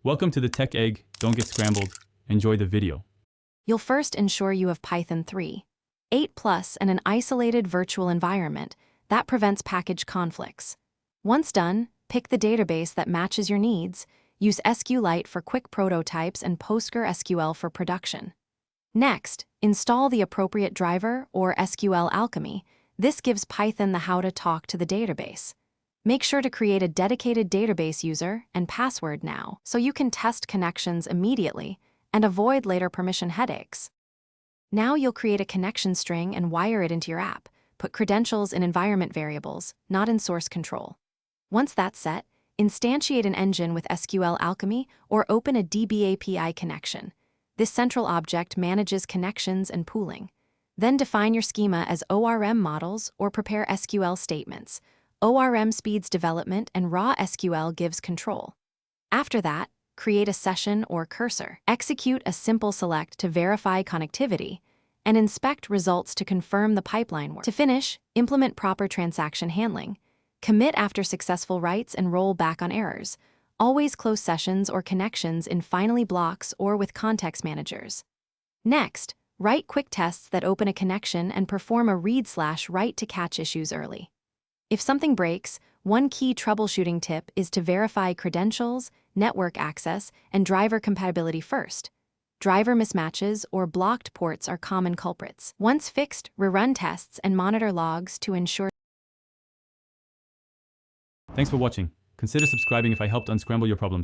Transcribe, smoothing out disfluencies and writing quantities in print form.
Welcome to the Tech Egg. Don't get scrambled. Enjoy the video. You'll first ensure you have Python 3.8+ and an isolated virtual environment that prevents package conflicts. Once done, pick the database that matches your needs. Use SQLite for quick prototypes and PostgreSQL for production. Next, install the appropriate driver or SQL Alchemy. This gives Python the how to talk to the database. Make sure to create a dedicated database user and password now so you can test connections immediately and avoid later permission headaches. Now you'll create a connection string and wire it into your app. Put credentials in environment variables, not in source control. Once that's set, instantiate an engine with SQL Alchemy or open a DB API connection. This central object manages connections and pooling. Then define your schema as ORM models or prepare SQL statements. ORM speeds development and raw SQL gives control. After that, create a session or cursor. Execute a simple select to verify connectivity and inspect results to confirm the pipeline work. To finish, implement proper transaction handling. Commit after successful writes and roll back on errors. Always close sessions or connections in finally blocks or with context managers. Next, write quick tests that open a connection and perform a read/write to catch issues early. If something breaks, one key troubleshooting tip is to verify credentials, network access, and driver compatibility first. Driver mismatches or blocked ports are common culprits. Once fixed, rerun tests and monitor logs to ensure. Thanks for watching. Consider subscribing if I helped unscramble your problems.